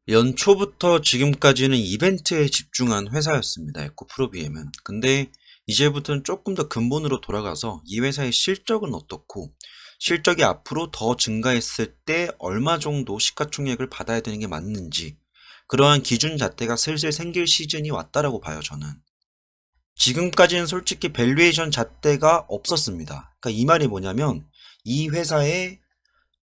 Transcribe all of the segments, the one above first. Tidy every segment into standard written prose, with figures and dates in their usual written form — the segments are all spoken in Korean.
연초부터 지금까지는 이벤트에 집중한 회사였습니다. 에코프로비엠은. 근데 이제부터는 조금 더 근본으로 돌아가서 이 회사의 실적은 어떻고, 실적이 앞으로 더 증가했을 때 얼마 정도 시가총액을 받아야 되는 게 맞는지, 그러한 기준 잣대가 슬슬 생길 시즌이 왔다라고 봐요, 저는. 지금까지는 솔직히 밸류에이션 잣대가 없었습니다. 그러니까 이 말이 뭐냐면 이 회사의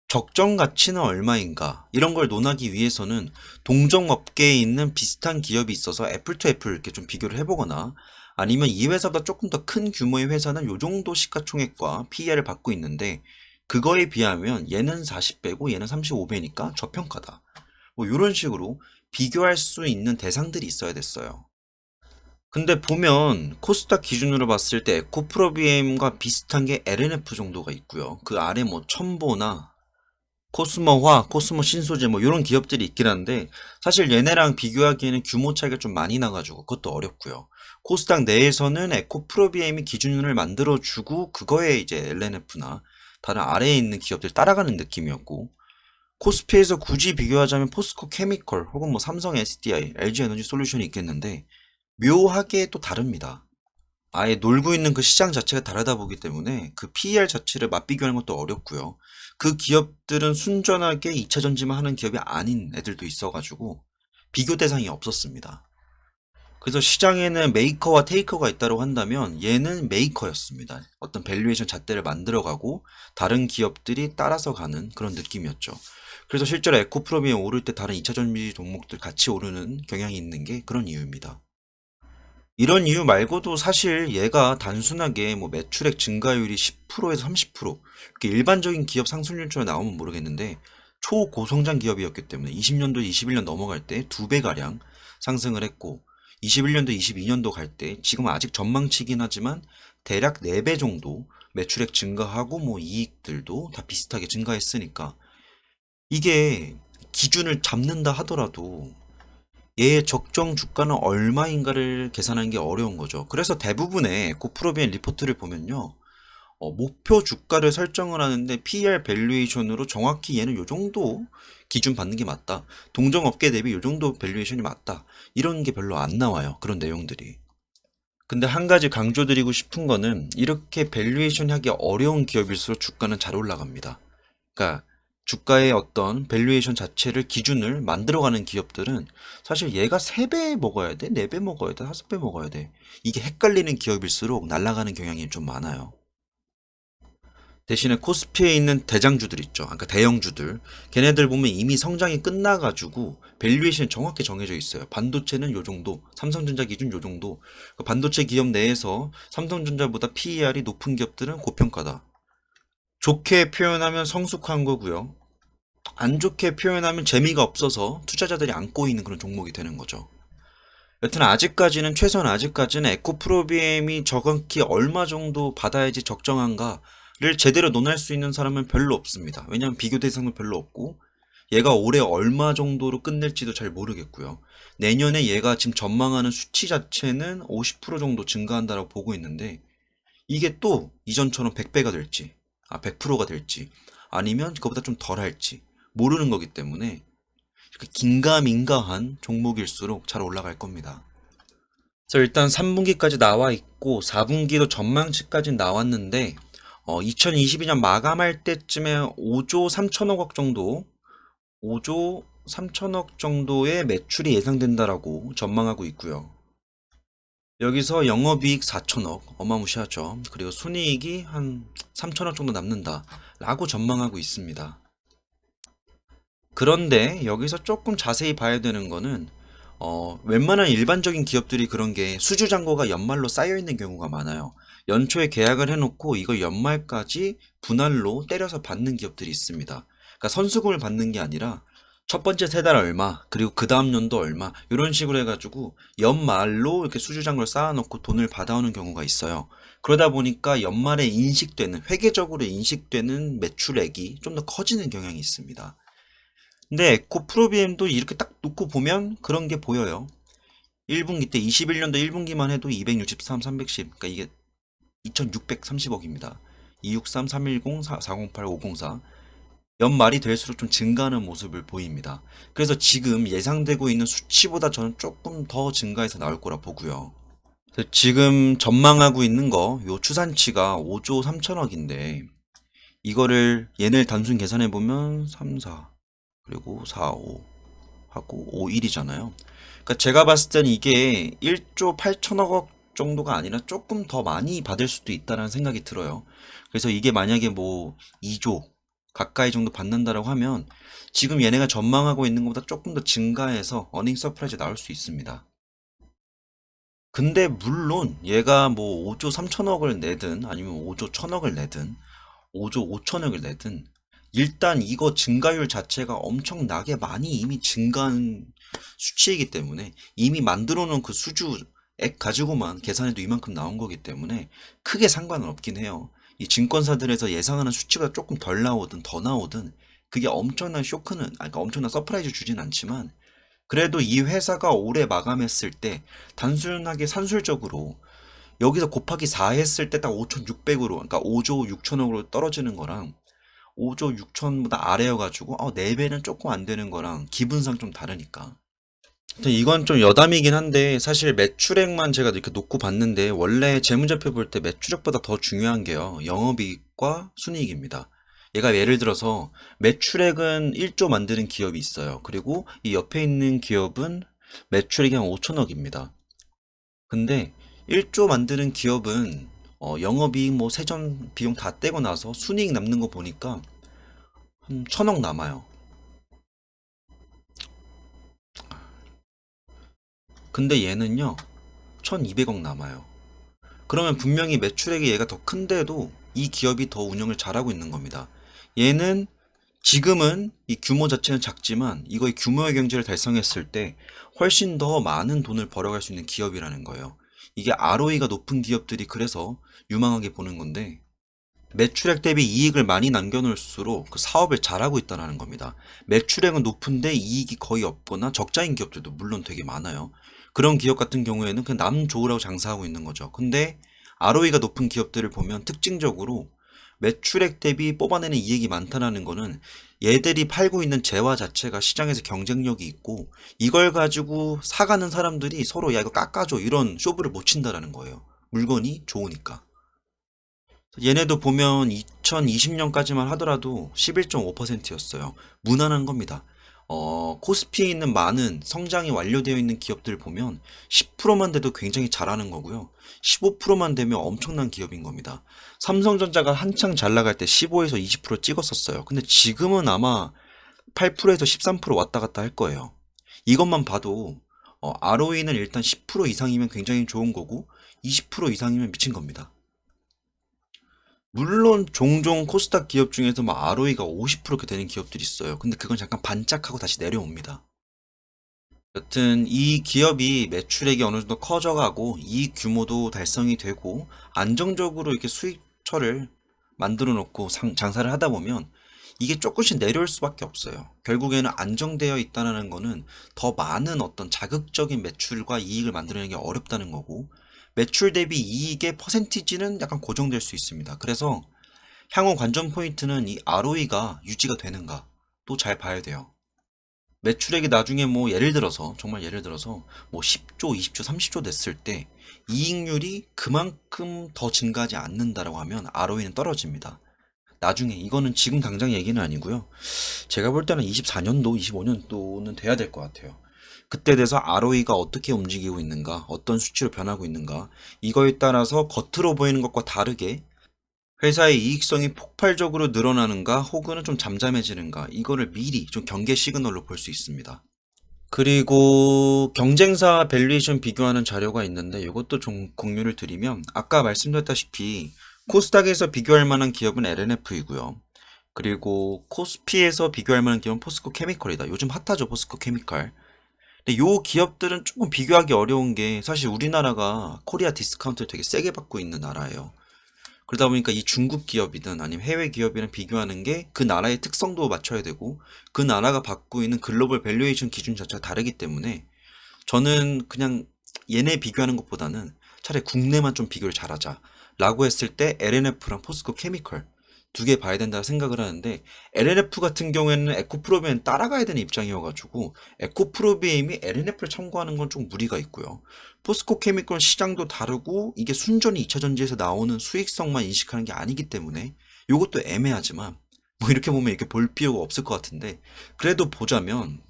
적정 가치는 얼마인가 이런 걸 논하기 위해서는 동종 업계에 있는 비슷한 기업이 있어서 애플 투 애플 이렇게 좀 비교를 해보거나, 아니면 이 회사보다 조금 더 큰 규모의 회사는 요 정도 시가총액과 PER을 받고 있는데 그거에 비하면 얘는 40배고 얘는 35배니까 저평가다, 뭐 이런 식으로 비교할 수 있는 대상들이 있어야 됐어요. 근데 보면 코스닥 기준으로 봤을 때 에코프로비엠과 비슷한 게 LNF 정도가 있고요. 그 아래 뭐 첨보나 코스모화, 코스모 신소재 뭐 이런 기업들이 있긴 한데, 사실 얘네랑 비교하기에는 규모 차이가 좀 많이 나가지고 그것도 어렵고요. 코스닥 내에서는 에코프로비엠이 기준을 만들어주고 그거에 이제 LNF나 다른 아래에 있는 기업들 따라가는 느낌이었고, 코스피에서 굳이 비교하자면 포스코 케미컬 혹은 뭐 삼성 SDI, LG 에너지 솔루션이 있겠는데 묘하게 또 다릅니다. 아예 놀고 있는 그 시장 자체가 다르다 보기 때문에 그 PER 자체를 맞비교하는 것도 어렵고요. 그 기업들은 순전하게 2차 전지만 하는 기업이 아닌 애들도 있어가지고 비교 대상이 없었습니다. 그래서 시장에는 메이커와 테이커가 있다고 한다면 얘는 메이커였습니다. 어떤 밸류에이션 잣대를 만들어가고 다른 기업들이 따라서 가는 그런 느낌이었죠. 그래서 실제로 에코프로비엠 오를 때 다른 2차 전지 종목들 같이 오르는 경향이 있는 게 그런 이유입니다. 이런 이유 말고도 사실 얘가 단순하게 뭐 매출액 증가율이 10%에서 30% 이렇게 일반적인 기업 상승률처럼 나오면 모르겠는데, 초고성장 기업이었기 때문에 20년도 21년 넘어갈 때 2배가량 상승을 했고, 21년도 22년도 갈 때 지금 아직 전망치긴 하지만 대략 4배 정도 매출액 증가하고 뭐 이익들도 다 비슷하게 증가했으니까, 이게 기준을 잡는다 하더라도 얘의 적정 주가는 얼마인가를 계산하는 게 어려운 거죠. 그래서 대부분의 고프로비엔 리포트를 보면요, 목표 주가를 설정을 하는데 PER 밸류에이션으로 정확히 얘는 요 정도 기준 받는 게 맞다, 동종업계 대비 요 정도 밸류에이션이 맞다, 이런 게 별로 안 나와요, 그런 내용들이. 근데 한 가지 강조드리고 싶은 거는 이렇게 밸류에이션 하기 어려운 기업일수록 주가는 잘 올라갑니다. 그러니까 주가의 어떤 밸류에이션 자체를 기준을 만들어가는 기업들은 사실 얘가 3배 먹어야 돼, 4배 먹어야 돼, 5배 먹어야 돼, 이게 헷갈리는 기업일수록 날아가는 경향이 좀 많아요. 대신에 코스피에 있는 대장주들 있죠. 그러니까 대형주들. 걔네들 보면 이미 성장이 끝나가지고 밸류에이션이 정확히 정해져 있어요. 반도체는 요 정도, 삼성전자 기준 요 정도. 그 반도체 기업 내에서 삼성전자보다 PER이 높은 기업들은 고평가다. 좋게 표현하면 성숙한 거고요. 안 좋게 표현하면 재미가 없어서 투자자들이 안 꼬이는 그런 종목이 되는 거죠. 여튼 아직까지는, 최소한 아직까지는 에코프로비엠이 정확히 얼마 정도 받아야지 적정한가를 제대로 논할 수 있는 사람은 별로 없습니다. 왜냐하면 비교 대상은 별로 없고, 얘가 올해 얼마 정도로 끝낼지도 잘 모르겠고요. 내년에 얘가 지금 전망하는 수치 자체는 50% 정도 증가한다고 보고 있는데, 이게 또 이전처럼 100배가 될지, 100%가 될지, 아니면 그거보다 좀 덜 할지 모르는 거기 때문에 긴가민가한 종목일수록 잘 올라갈 겁니다. 그래서 일단 3분기까지 나와 있고 4분기도 전망치까지 나왔는데, 2022년 마감할 때쯤에 5조 3천억 정도, 5조 3천억 정도의 매출이 예상된다라고 전망하고 있고요. 여기서 영업이익 4천억, 어마무시하죠. 그리고 순이익이 한 3천억 정도 남는다라고 전망하고 있습니다. 그런데 여기서 조금 자세히 봐야 되는 거는, 웬만한 일반적인 기업들이 그런 게 수주잔고가 연말로 쌓여 있는 경우가 많아요. 연초에 계약을 해놓고 이걸 연말까지 분할로 때려서 받는 기업들이 있습니다. 그러니까 선수금을 받는 게 아니라 첫 번째 3달 얼마, 그리고 그 다음 연도 얼마, 이런 식으로 해가지고 연말로 이렇게 수주잔고를 쌓아놓고 돈을 받아오는 경우가 있어요. 그러다 보니까 연말에 인식되는, 회계적으로 인식되는 매출액이 좀 더 커지는 경향이 있습니다. 근데 에코 프로비엠도 이렇게 딱 놓고 보면 그런 게 보여요. 1분기 때 21년도 1분기만 해도 263, 310, 그러니까 이게 2630억입니다. 263, 310, 408, 504. 연말이 될수록 좀 증가하는 모습을 보입니다. 그래서 지금 예상되고 있는 수치보다 저는 조금 더 증가해서 나올 거라 보고요. 그래서 지금 전망하고 있는 거, 요 추산치가 5조 3천억인데, 이거를 얘네를 단순 계산해 보면 3, 4, 그리고 4, 5 하고 5, 1이잖아요. 그러니까 제가 봤을 때는 이게 1조 8천억 정도가 아니라 조금 더 많이 받을 수도 있다는 생각이 들어요. 그래서 이게 만약에 뭐 2조 가까이 정도 받는다라고 하면 지금 얘네가 전망하고 있는 것보다 조금 더 증가해서 어닝 서프라이즈 나올 수 있습니다. 근데 물론 얘가 뭐 5조 3천억을 내든 아니면 5조 1천억을 내든 5조 5천억을 내든 일단 이거 증가율 자체가 엄청나게 많이 이미 증가한 수치이기 때문에 이미 만들어 놓은 그 수주액 가지고만 계산해도 이만큼 나온 거기 때문에 크게 상관은 없긴 해요. 이 증권사들에서 예상하는 수치가 조금 덜 나오든 더 나오든 그게 엄청난 쇼크는, 그러니까 엄청난 서프라이즈 주진 않지만 그래도 이 회사가 올해 마감했을 때 단순하게 산술적으로 여기서 곱하기 4 했을 때 딱 5,600으로, 그러니까 5조 6천억으로 떨어지는 거랑 5조 6천보다 아래여가지고 4배는 조금 안 되는 거랑 기분상 좀 다르니까. 근데 이건 좀 여담이긴 한데 사실 매출액만 제가 이렇게 놓고 봤는데 원래 재무제표 볼 때 매출액보다 더 중요한 게요. 영업이익과 순이익입니다. 얘가 예를 들어서 매출액은 1조 만드는 기업이 있어요. 그리고 이 옆에 있는 기업은 매출액이 한 5천억입니다. 근데 1조 만드는 기업은 영업이익 뭐 세전 비용 다 떼고 나서 순이익 남는 거 보니까 한 1,000억 남아요. 근데 얘는요 1,200억 남아요. 그러면 분명히 매출액이 얘가 더 큰데도 이 기업이 더 운영을 잘하고 있는 겁니다. 얘는 지금은 이 규모 자체는 작지만 이거의 규모의 경제를 달성했을 때 훨씬 더 많은 돈을 벌어갈 수 있는 기업이라는 거예요. 이게 ROE가 높은 기업들이 그래서 유망하게 보는 건데 매출액 대비 이익을 많이 남겨놓을수록 그 사업을 잘하고 있다는 겁니다. 매출액은 높은데 이익이 거의 없거나 적자인 기업들도 물론 되게 많아요. 그런 기업 같은 경우에는 그냥 남 좋으라고 장사하고 있는 거죠. 근데 ROE가 높은 기업들을 보면 특징적으로 매출액 대비 뽑아내는 이익이 많다는 거는 얘들이 팔고 있는 재화 자체가 시장에서 경쟁력이 있고 이걸 가지고 사가는 사람들이 서로 야 이거 깎아줘 이런 쇼부를 못 친다라는 거예요. 물건이 좋으니까. 얘네도 보면 2020년까지만 하더라도 11.5%였어요. 무난한 겁니다. 코스피에 있는 많은 성장이 완료되어 있는 기업들 보면 10%만 돼도 굉장히 잘하는 거고요. 15%만 되면 엄청난 기업인 겁니다. 삼성전자가 한창 잘 나갈 때 15에서 20% 찍었었어요. 근데 지금은 아마 8%에서 13% 왔다 갔다 할 거예요. 이것만 봐도 ROE는 일단 10% 이상이면 굉장히 좋은 거고 20% 이상이면 미친 겁니다. 물론 종종 코스닥 기업 중에서 막 ROE가 50% 이렇게 되는 기업들이 있어요. 근데 그건 잠깐 반짝하고 다시 내려옵니다. 여튼 이 기업이 매출액이 어느 정도 커져가고 이익 규모도 달성이 되고 안정적으로 이렇게 수익처를 만들어 놓고 장사를 하다 보면 이게 조금씩 내려올 수밖에 없어요. 결국에는 안정되어 있다는 거는 더 많은 어떤 자극적인 매출과 이익을 만들어내기 어렵다는 거고 매출 대비 이익의 퍼센티지는 약간 고정될 수 있습니다. 그래서 향후 관전 포인트는 이 ROE가 유지가 되는가 또 잘 봐야 돼요. 매출액이 나중에 뭐 예를 들어서 정말 예를 들어서 뭐 10조, 20조, 30조 됐을 때 이익률이 그만큼 더 증가하지 않는다라고 하면 ROE는 떨어집니다. 나중에 이거는 지금 당장 얘기는 아니고요. 제가 볼 때는 24년도, 25년도는 돼야 될 것 같아요. 그때 돼서 ROE가 어떻게 움직이고 있는가, 어떤 수치로 변하고 있는가, 이거에 따라서 겉으로 보이는 것과 다르게 회사의 이익성이 폭발적으로 늘어나는가 혹은 좀 잠잠해지는가 이거를 미리 좀 경계 시그널로 볼 수 있습니다. 그리고 경쟁사 밸류에이션 비교하는 자료가 있는데 이것도 좀 공유를 드리면 아까 말씀드렸다시피 코스닥에서 비교할 만한 기업은 LNF이고요. 그리고 코스피에서 비교할 만한 기업은 포스코 케미컬이다. 요즘 핫하죠, 포스코 케미컬. 근데 요 기업들은 조금 비교하기 어려운 게 사실 우리나라가 코리아 디스카운트를 되게 세게 받고 있는 나라예요. 그러다 보니까 이 중국 기업이든 아니면 해외 기업이랑 비교하는 게 그 나라의 특성도 맞춰야 되고 그 나라가 받고 있는 글로벌 밸류에이션 기준 자체가 다르기 때문에 저는 그냥 얘네 비교하는 것보다는 차라리 국내만 좀 비교를 잘하자 라고 했을 때 LNF랑 포스코 케미컬 두 개 봐야 된다 생각을 하는데, LNF 같은 경우에는 에코프로비엠 따라가야 되는 입장이어가지고 에코프로비엠이 LNF를 참고하는 건 좀 무리가 있고요. 포스코 케미컬 시장도 다르고 이게 순전히 2차 전지에서 나오는 수익성만 인식하는 게 아니기 때문에 이것도 애매하지만, 뭐 이렇게 보면 이렇게 볼 필요가 없을 것 같은데, 그래도 보자면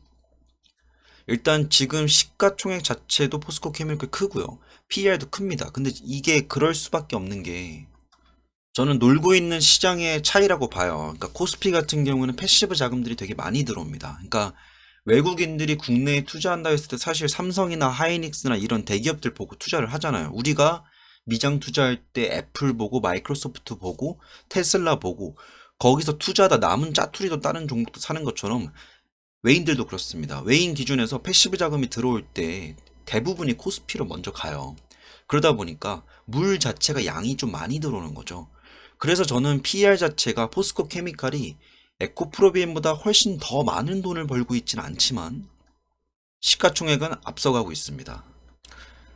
일단 지금 시가총액 자체도 포스코 케미컬 크고요. PER도 큽니다. 근데 이게 그럴 수밖에 없는 게, 저는 놀고 있는 시장의 차이라고 봐요. 그러니까 코스피 같은 경우는 패시브 자금들이 되게 많이 들어옵니다. 그러니까 외국인들이 국내에 투자한다 했을 때 사실 삼성이나 하이닉스나 이런 대기업들 보고 투자를 하잖아요. 우리가 미장 투자할 때 애플 보고 마이크로소프트 보고 테슬라 보고 거기서 투자하다 남은 짜투리도 다른 종목도 사는 것처럼 외인들도 그렇습니다. 외인 기준에서 패시브 자금이 들어올 때 대부분이 코스피로 먼저 가요. 그러다 보니까 물 자체가 양이 좀 많이 들어오는 거죠. 그래서 저는 PER 자체가 포스코 케미칼이 에코프로비엠보다 훨씬 더 많은 돈을 벌고 있지는 않지만 시가총액은 앞서가고 있습니다.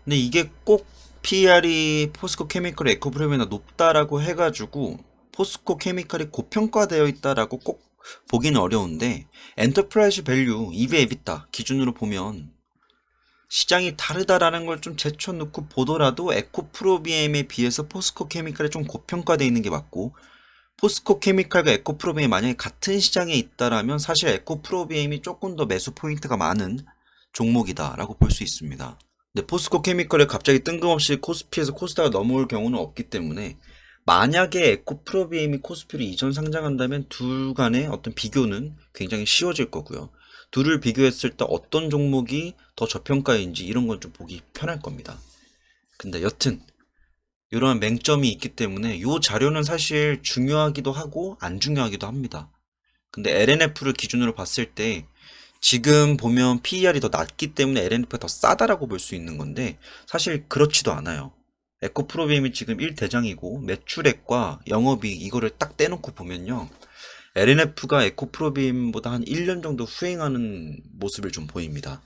근데 이게 꼭 PER이 포스코 케미칼 에코프로비엠보다 높다라고 해가지고 포스코 케미칼이 고평가되어 있다라고 꼭 보기는 어려운데, 엔터프라이즈 밸류 EV 에비타 기준으로 보면 시장이 다르다라는 걸 좀 제쳐놓고 보더라도 에코프로비엠에 비해서 포스코 케미칼이 좀 고평가되어 있는 게 맞고, 포스코 케미칼과 에코프로비엠이 만약에 같은 시장에 있다라면 사실 에코프로비엠이 조금 더 매수 포인트가 많은 종목이다라고 볼 수 있습니다. 근데 포스코 케미칼에 갑자기 뜬금없이 코스피에서 코스닥가 넘어올 경우는 없기 때문에, 만약에 에코프로비엠이 코스피로 이전 상장한다면 둘 간의 어떤 비교는 굉장히 쉬워질 거고요. 둘을 비교했을 때 어떤 종목이 더 저평가인지 이런 건 좀 보기 편할 겁니다. 근데 여튼 이러한 맹점이 있기 때문에 이 자료는 사실 중요하기도 하고 안 중요하기도 합니다. 근데 LNF를 기준으로 봤을 때 지금 보면 PER이 더 낮기 때문에 LNF가 더 싸다라고 볼 수 있는 건데, 사실 그렇지도 않아요. 에코프로비엠이 지금 1대장이고 매출액과 영업이익 이거를 딱 떼놓고 보면요, LNF가 에코프로비엠보다 한 1년 정도 후행하는 모습을 좀 보입니다.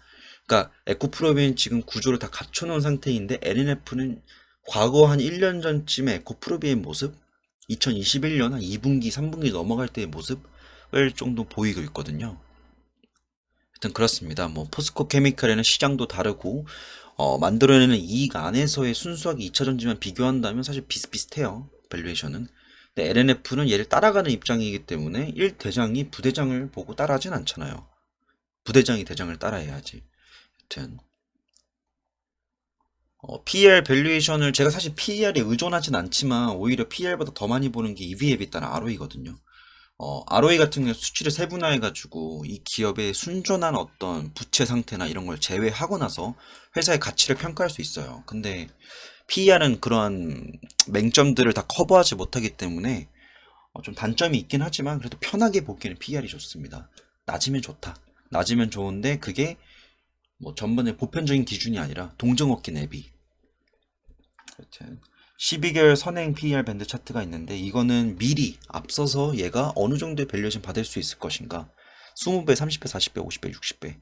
그러니까 에코프로비엠 지금 구조를 다 갖춰놓은 상태인데 LNF는 과거 한 1년 전쯤에 에코프로비엠 모습, 2021년 한 2분기, 3분기 넘어갈 때의 모습을 정도 보이고 있거든요. 하여튼 그렇습니다. 뭐 포스코 케미칼에는 시장도 다르고 만들어내는 이익 안에서의 순수하게 2차 전지만 비교한다면 사실 비슷비슷해요. 밸류에이션은. 근데 LNF는 얘를 따라가는 입장이기 때문에 1대장이 부대장을 보고 따라하진 않잖아요. 부대장이 대장을 따라해야지. 하여튼 PER 밸류에이션을 제가 사실 PER에 의존하진 않지만 오히려 PER보다 더 많이 보는 게 EV에 따른 ROE거든요. ROE 같은 경우 수치를 세분화해가지고 이 기업의 순전한 어떤 부채 상태나 이런 걸 제외하고 나서 회사의 가치를 평가할 수 있어요. 근데 PER은 그러한 맹점들을 다 커버하지 못하기 때문에 좀 단점이 있긴 하지만 그래도 편하게 보기에는 PER이 좋습니다. 낮으면 좋다. 낮으면 좋은데 그게 뭐 전반의 보편적인 기준이 아니라 동종업계 내비. 하여튼 12개월 선행 PER 밴드 차트가 있는데, 이거는 미리 앞서서 얘가 어느 정도의 밸류에이션 받을 수 있을 것인가, 20배, 30배, 40배, 50배, 60배.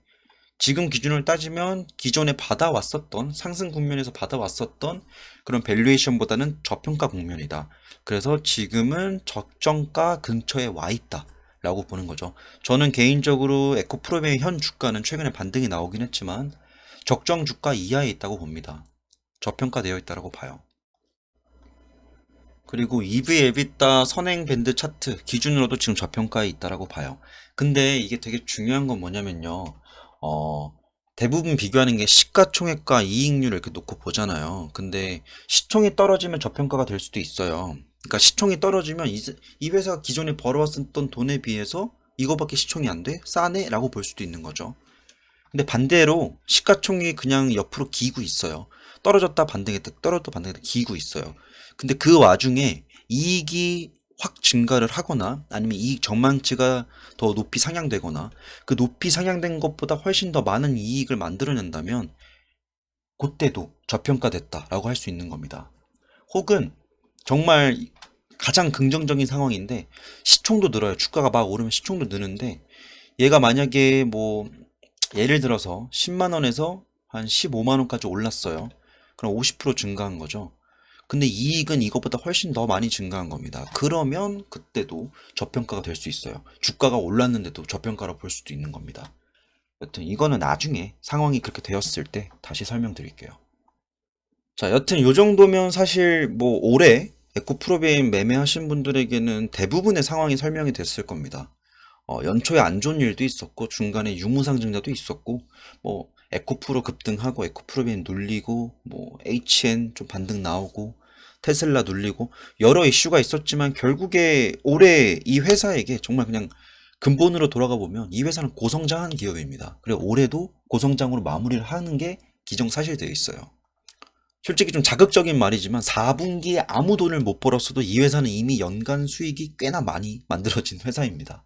지금 기준을 따지면 기존에 받아왔었던, 상승 국면에서 받아왔었던 그런 밸류에이션보다는 저평가 국면이다. 그래서 지금은 적정가 근처에 와 있다 라고 보는 거죠. 저는 개인적으로 에코프로비엠의 현 주가는 최근에 반등이 나오긴 했지만 적정 주가 이하에 있다고 봅니다. 저평가되어 있다고 봐요. 그리고 EV 에비타 선행 밴드 차트 기준으로도 지금 저평가에 있다라고 봐요. 근데 이게 되게 중요한 건 뭐냐면요. 어, 대부분 비교하는 게 시가총액과 이익률을 이렇게 놓고 보잖아요. 근데 시총이 떨어지면 저평가가 될 수도 있어요. 그러니까 시총이 떨어지면 이 회사가 기존에 벌어왔었던 돈에 비해서 이거밖에 시총이 안 돼? 싸네? 라고 볼 수도 있는 거죠. 근데 반대로 시가총액이 그냥 옆으로 기고 있어요. 떨어졌다 반등했다 떨어졌다 반등했다 기고 있어요. 근데 그 와중에 이익이 확 증가를 하거나 아니면 이익 전망치가 더 높이 상향되거나 그 높이 상향된 것보다 훨씬 더 많은 이익을 만들어낸다면 그때도 저평가됐다라고 할 수 있는 겁니다. 혹은 정말 가장 긍정적인 상황인데 시총도 늘어요. 주가가 막 오르면 시총도 느는데, 얘가 만약에 뭐 예를 들어서 10만 원에서 한 15만 원까지 올랐어요. 그럼 50% 증가한 거죠. 근데 이익은 이것보다 훨씬 더 많이 증가한 겁니다. 그러면 그때도 저평가가 될 수 있어요. 주가가 올랐는데도 저평가로 볼 수도 있는 겁니다. 여튼 이거는 나중에 상황이 그렇게 되었을 때 다시 설명드릴게요. 자, 여튼 요 정도면 사실 뭐 올해 에코프로비엠 매매하신 분들에게는 대부분의 상황이 설명이 됐을 겁니다. 연초에 안 좋은 일도 있었고 중간에 유무상증자도 있었고 뭐 에코프로 급등하고 에코프로비엠 눌리고 뭐 HN 좀 반등 나오고 테슬라 눌리고 여러 이슈가 있었지만 결국에 올해 이 회사에게 정말 그냥 근본으로 돌아가 보면 이 회사는 고성장한 기업입니다. 그리고 올해도 고성장으로 마무리를 하는 게 기정사실되어 있어요. 솔직히 좀 자극적인 말이지만 4분기에 아무 돈을 못 벌었어도 이 회사는 이미 연간 수익이 꽤나 많이 만들어진 회사입니다.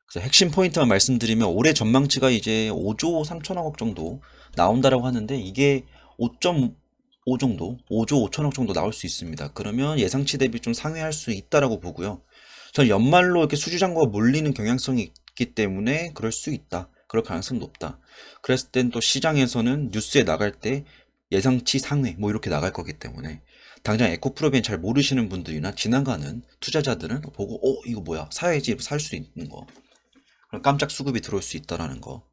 그래서 핵심 포인트만 말씀드리면 올해 전망치가 이제 5조 3천억 정도 나온다라고 하는데 이게 5.5 정도, 5조 5천억 정도 나올 수 있습니다. 그러면 예상치 대비 좀 상회할 수 있다라고 보고요. 저는 연말로 이렇게 수주잔고가 몰리는 경향성이 있기 때문에 그럴 수 있다. 그럴 가능성이 높다. 그랬을 땐 또 시장에서는 뉴스에 나갈 때 예상치 상회 뭐 이렇게 나갈 거기 때문에 당장 에코프로비엔 잘 모르시는 분들이나 지나가는 투자자들은 보고 이거 뭐야 사야지 살 수 있는 거 그럼 깜짝 수급이 들어올 수 있다라는 거.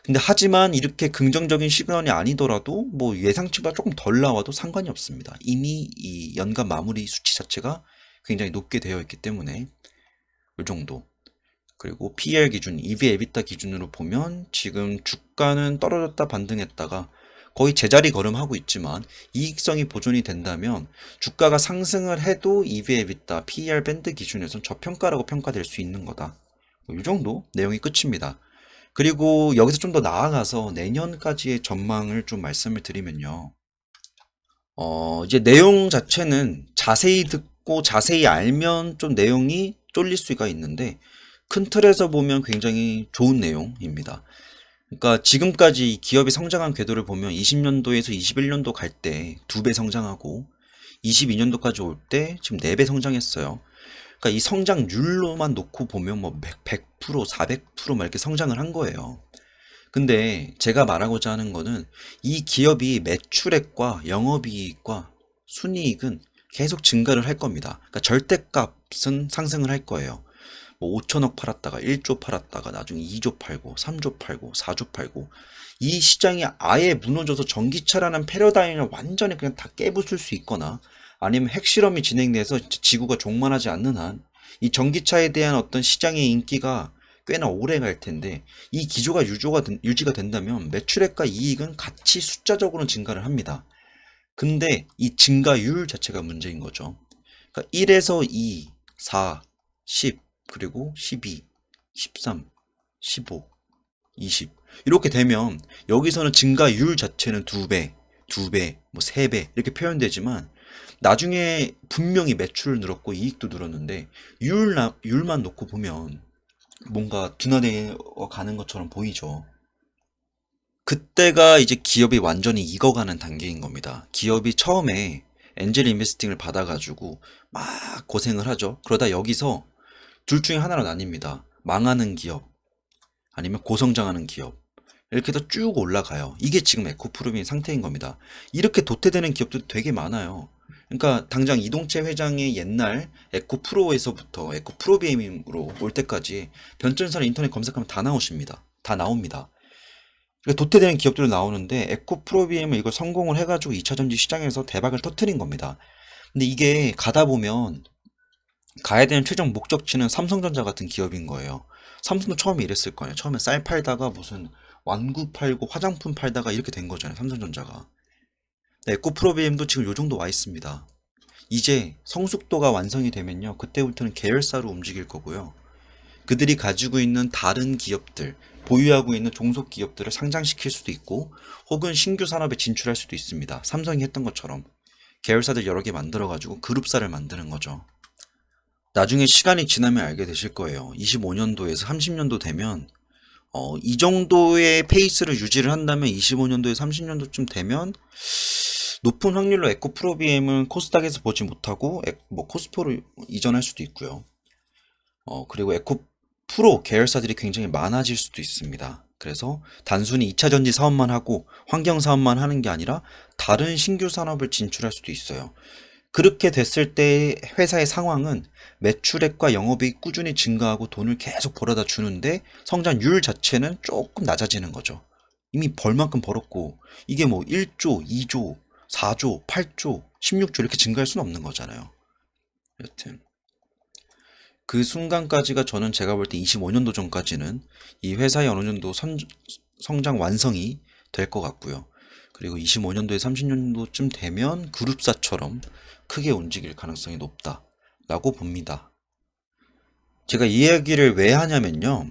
근데 하지만 이렇게 긍정적인 시그널이 아니더라도 뭐 예상치보다 조금 덜 나와도 상관이 없습니다. 이미 이 연간 마무리 수치 자체가 굉장히 높게 되어 있기 때문에 이 정도. 그리고 PER 기준, EV 에비타 기준으로 보면 지금 주가는 떨어졌다 반등했다가 거의 제자리 걸음하고 있지만 이익성이 보존이 된다면 주가가 상승을 해도 EV 에비타, PER 밴드 기준에선 저평가라고 평가될 수 있는 거다. 이 정도 내용이 끝입니다. 그리고 여기서 좀 더 나아가서 내년까지의 전망을 좀 말씀을 드리면요. 이제 내용 자체는 자세히 듣고 자세히 알면 좀 내용이 쫄릴 수가 있는데 큰 틀에서 보면 굉장히 좋은 내용입니다. 그러니까 지금까지 이 기업이 성장한 궤도를 보면 20년도에서 21년도 갈 때 2배 성장하고 22년도까지 올 때 지금 4배 성장했어요. 그러니까 이 성장률로만 놓고 보면 뭐 100%, 400%막 이렇게 성장을 한 거예요. 근데 제가 말하고자 하는 거는 이 기업이 매출액과 영업이익과 순이익은 계속 증가를 할 겁니다. 그러니까 절대값은 상승을 할 거예요. 뭐 5천억 팔았다가 1조 팔았다가 나중에 2조 팔고 3조 팔고 4조 팔고 이 시장이 아예 무너져서 전기차라는 패러다임을 완전히 그냥 다 깨부술 수 있거나 아니면 핵실험이 진행돼서 지구가 종말하지 않는 한 이 전기차에 대한 어떤 시장의 인기가 꽤나 오래 갈 텐데 이 기조가 유지가 된다면 매출액과 이익은 같이 숫자적으로는 증가를 합니다. 근데 이 증가율 자체가 문제인 거죠. 그러니까 1에서 2, 4, 10, 그리고 12, 13, 15, 20 이렇게 되면 여기서는 증가율 자체는 2배, 2배, 뭐 3배 이렇게 표현되지만 나중에 분명히 매출을 늘었고 이익도 늘었는데 율만 놓고 보면 뭔가 둔화되어 가는 것처럼 보이죠. 그때가 이제 기업이 완전히 익어가는 단계인 겁니다. 기업이 처음에 엔젤 인베스팅을 받아가지고 막 고생을 하죠. 그러다 여기서 둘 중에 하나로 나뉩니다. 망하는 기업, 아니면 고성장하는 기업. 이렇게 해서 쭉 올라가요. 이게 지금 에코프로비엠 상태인 겁니다. 이렇게 도태되는 기업도 되게 많아요. 그러니까 당장 이동채 회장의 옛날 에코프로에서부터 에코프로비엠으로 올 때까지 변전사를 인터넷 검색하면 다 나오십니다. 다 나옵니다. 그러니까 도태되는 기업들이 나오는데 에코프로비엠을 이걸 성공을 해가지고 2차전지 시장에서 대박을 터트린 겁니다. 근데 이게 가다 보면 가야 되는 최종 목적지는 삼성전자 같은 기업인 거예요. 삼성도 처음에 이랬을 거예요. 처음에 쌀 팔다가 무슨 완구 팔고 화장품 팔다가 이렇게 된 거잖아요. 삼성전자가. 네, 에코프로비엠도 지금 요 정도 와 있습니다. 이제 성숙도가 완성이 되면요. 그때부터는 계열사로 움직일 거고요. 그들이 가지고 있는 다른 기업들, 보유하고 있는 종속 기업들을 상장시킬 수도 있고 혹은 신규 산업에 진출할 수도 있습니다. 삼성이 했던 것처럼 계열사들 여러 개 만들어가지고 그룹사를 만드는 거죠. 나중에 시간이 지나면 알게 되실 거예요. 25년도에서 30년도 되면 이 정도의 페이스를 유지를 한다면 25년도에 30년도쯤 되면 높은 확률로 에코프로비엠은 코스닥에서 보지 못하고 뭐 코스포로 이전할 수도 있고요. 그리고 에코프로 계열사들이 굉장히 많아질 수도 있습니다. 그래서 단순히 2차 전지 사업만 하고 환경 사업만 하는 게 아니라 다른 신규 산업을 진출할 수도 있어요. 그렇게 됐을 때 회사의 상황은 매출액과 영업이익 꾸준히 증가하고 돈을 계속 벌어다 주는데 성장률 자체는 조금 낮아지는 거죠. 이미 벌 만큼 벌었고 이게 뭐 1조, 2조, 4조, 8조, 16조 이렇게 증가할 수는 없는 거잖아요. 여튼 그 순간까지가 저는 제가 볼 때 25년도 전까지는 이 회사의 어느 정도 성장 완성이 될 것 같고요. 그리고 25년도에 30년도쯤 되면 그룹사처럼 크게 움직일 가능성이 높다라고 봅니다. 제가 이 이야기를 왜 하냐면요.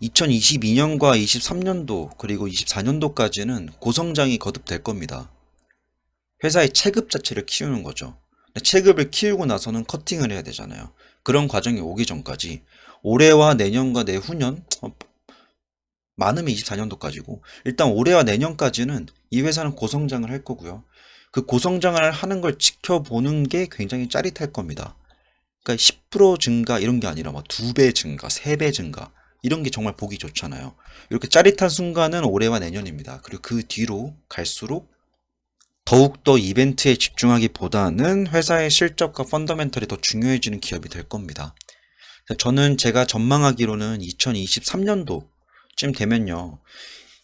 2022년과 23년도 그리고 24년도까지는 고성장이 거듭될 겁니다. 회사의 체급 자체를 키우는 거죠. 근데 체급을 키우고 나서는 커팅을 해야 되잖아요. 그런 과정이 오기 전까지 올해와 내년과 내후년, 많으면 24년도까지고 일단 올해와 내년까지는 이 회사는 고성장을 할 거고요. 그 고성장을 하는 걸 지켜보는 게 굉장히 짜릿할 겁니다. 그러니까 10% 증가 이런 게 아니라 막 2배 증가, 3배 증가 이런 게 정말 보기 좋잖아요. 이렇게 짜릿한 순간은 올해와 내년입니다. 그리고 그 뒤로 갈수록 더욱더 이벤트에 집중하기보다는 회사의 실적과 펀더멘털이 더 중요해지는 기업이 될 겁니다. 저는 제가 전망하기로는 2023년도쯤 되면요.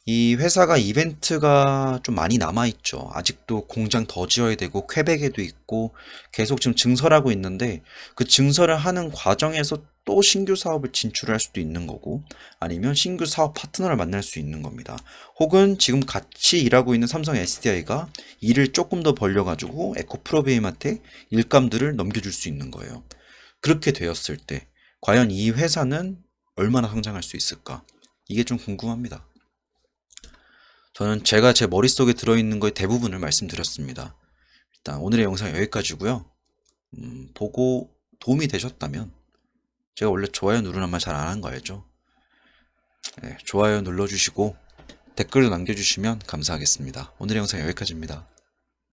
이 회사가 이벤트가 좀 많이 남아있죠. 아직도 공장 더 지어야 되고, 퀘벡에도 있고, 계속 지금 증설하고 있는데, 그 증설을 하는 과정에서 또 신규 사업을 진출할 수도 있는 거고, 아니면 신규 사업 파트너를 만날 수 있는 겁니다. 혹은 지금 같이 일하고 있는 삼성 SDI가 일을 조금 더 벌려가지고, 에코프로비엠한테 일감들을 넘겨줄 수 있는 거예요. 그렇게 되었을 때, 과연 이 회사는 얼마나 성장할 수 있을까? 이게 좀 궁금합니다. 저는 제가 제 머릿속에 들어있는 거의 대부분을 말씀드렸습니다. 일단 오늘의 영상 여기까지고요. 보고 도움이 되셨다면 제가 원래 좋아요 누르는 말 잘 안 하는 거 알죠? 네, 좋아요 눌러주시고 댓글도 남겨주시면 감사하겠습니다. 오늘의 영상 여기까지입니다.